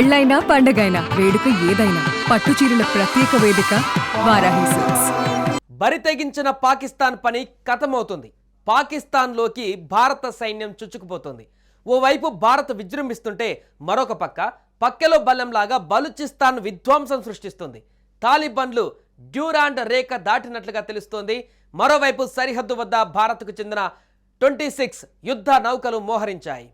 పెళ్ళైనా పండగైనా వేడుక ఏదైనా పట్టు చీరల ప్రత్యేక వేదిక వారాహి సిల్క్స్. బరి తెగించిన పాకిస్తాన్ పని ఖతమవుతుంది. పాకిస్తాన్లోకి భారత సైన్యం చుచ్చుకుపోతుంది. ఓవైపు భారత్ విజృంభిస్తుంటే మరొక పక్కలో బల్లంలాగా బలూచిస్తాన్ విధ్వంసం సృష్టిస్తుంది. తాలిబాన్లు డ్యూరాండ్ రేఖ దాటినట్లుగా తెలుస్తోంది. మరోవైపు సరిహద్దు వద్ద భారత్కు చెందిన 26 యుద్ధ నౌకలు మోహరించాయి.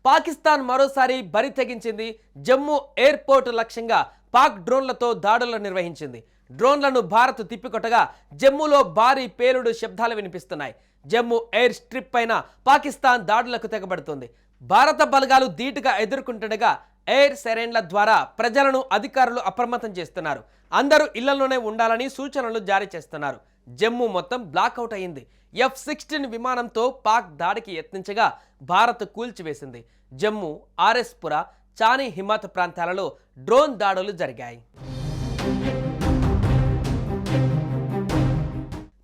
పాకిస్తాన్ మరోసారి బరి తెగించింది. జమ్మూ ఎయిర్పోర్ట్ లక్ష్యంగా పాక్ డ్రోన్లతో దాడులు నిర్వహించింది. డ్రోన్లను భారత్ తిప్పికొట్టగా జమ్మూలో భారీ పేలుడు శబ్దాలు వినిపిస్తున్నాయి. జమ్మూ ఎయిర్ స్ట్రిప్ పైన పాకిస్తాన్ దాడులకు తెగబడుతుంది. భారత బలగాలు ధీటుగా ఎదుర్కొంటుండగా ఎయిర్ సైరన్ల ద్వారా ప్రజలను అధికారులు అప్రమత్తం చేస్తున్నారు. అందరూ ఇళ్లలోనే ఉండాలని సూచనలు జారీ చేస్తున్నారు. జమ్మూ మొత్తం బ్లాక్అవుట్ అయింది. F-16 విమానంతో పాక్ దాడికి యత్నించగా భారత్ కూల్చివేసింది. జమ్మూ, ఆర్ఎస్పుర, చానీ హిమాత్ ప్రాంతాలలో డ్రోన్ దాడులు జరిగాయి.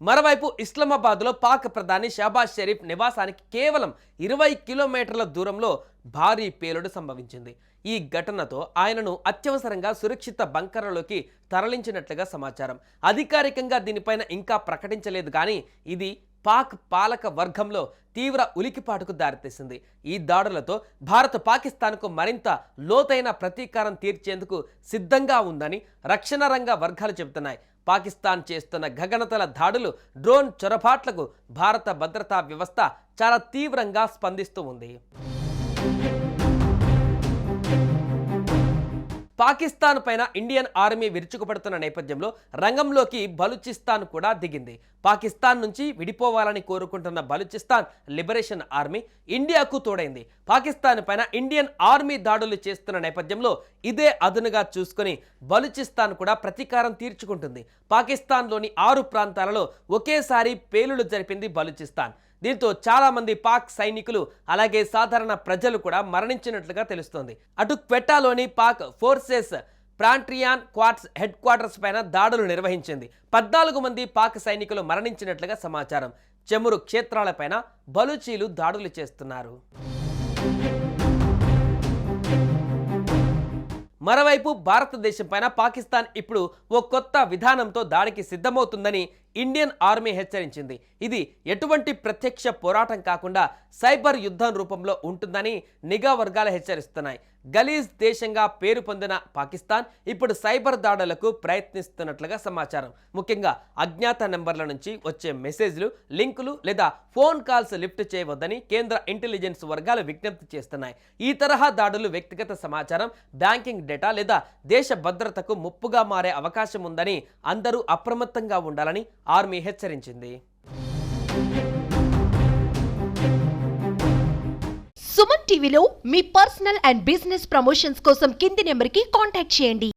మరోవైపు ఇస్లామాబాద్లో పాక్ ప్రధాని షహబాజ్ షరీఫ్ నివాసానికి కేవలం 20 కిలోమీటర్ల దూరంలో భారీ పేలుడు సంభవించింది. ఈ ఘటనతో ఆయనను అత్యవసరంగా సురక్షిత బంకర్లలోకి తరలించినట్లుగా సమాచారం. అధికారికంగా దీనిపైన ఇంకా ప్రకటించలేదు, కానీ ఇది పాక్ పాలక వర్గంలో తీవ్ర ఉలికిపాటుకు దారితీసింది. ఈ దాడులతో భారత్ పాకిస్తాన్కు మరింత లోతైన ప్రతీకారం తీర్చేందుకు సిద్ధంగా ఉందని రక్షణ రంగ వర్గాలు చెబుతున్నాయి. పాకిస్తాన్ చేస్తున్న గగనతల దాడులు, డ్రోన్ చొరబాట్లకు భారత భద్రతా వ్యవస్థ చాలా తీవ్రంగా స్పందిస్తూ ఉంది. పాకిస్తాన్ పైన ఇండియన్ ఆర్మీ విరుచుకుపడుతున్న నేపథ్యంలో రంగంలోకి బలూచిస్తాన్ కూడా దిగింది. పాకిస్తాన్ నుంచి విడిపోవాలని కోరుకుంటున్న బలూచిస్తాన్ లిబరేషన్ ఆర్మీ ఇండియాకు తోడైంది. పాకిస్తాన్ పైన ఇండియన్ ఆర్మీ దాడులు చేస్తున్న నేపథ్యంలో ఇదే అదునుగా చూసుకొని బలూచిస్తాన్ కూడా ప్రతీకారం తీర్చుకుంటుంది. పాకిస్తాన్లోని 6 ప్రాంతాలలో ఒకేసారి పేలుళ్లు జరిపింది బలూచిస్తాన్. దీంతో చాలా మంది పాక్ సైనికులు అలాగే సాధారణ ప్రజలు కూడా మరణించినట్లుగా తెలుస్తోంది. అటు క్వెట్టాలోని పాక్ ఫోర్సెస్ ప్రాంట్రియాన్ క్వార్ట్స్ హెడ్ క్వార్టర్స్ పైన దాడులు నిర్వహించింది. 14 మంది పాక్ సైనికులు మరణించినట్లుగా సమాచారం. చమురు క్షేత్రాలపైన బలూచీలు దాడులు చేస్తున్నారు. మరోవైపు భారతదేశం పైన పాకిస్తాన్ ఇప్పుడు ఓ కొత్త విధానంతో దాడికి సిద్ధమవుతుందని ఇండియన్ ఆర్మీ హెచ్చరించింది. ఇది ఎటువంటి ప్రత్యక్ష పోరాటం కాకుండా సైబర్ యుద్ధం రూపంలో ఉంటుందని నిఘా వర్గాలు హెచ్చరిస్తున్నాయి. గలీజ్ దేశంగా పేరు పొందిన పాకిస్తాన్ ఇప్పుడు సైబర్ దాడులకు ప్రయత్నిస్తున్నట్లుగా సమాచారం. ముఖ్యంగా అజ్ఞాత నెంబర్ల నుంచి వచ్చే మెసేజ్లు, లింకులు లేదా ఫోన్ కాల్స్ లిఫ్ట్ చేయవద్దని కేంద్ర ఇంటెలిజెన్స్ వర్గాలు విజ్ఞప్తి చేస్తున్నాయి. ఈ తరహా దాడులు వ్యక్తిగత సమాచారం, బ్యాంకింగ్ డేటా లేదా దేశ భద్రతకు ముప్పుగా మారే అవకాశం ఉందని అందరూ అప్రమత్తంగా ఉండాలని ఆర్మీ హెచ్చరించింది. సుమన్ టీవీలో మీ పర్సనల్ అండ్ బిజినెస్ ప్రమోషన్స్ కోసం కింది నెంబర్కి కాంటాక్ట్ చేయండి.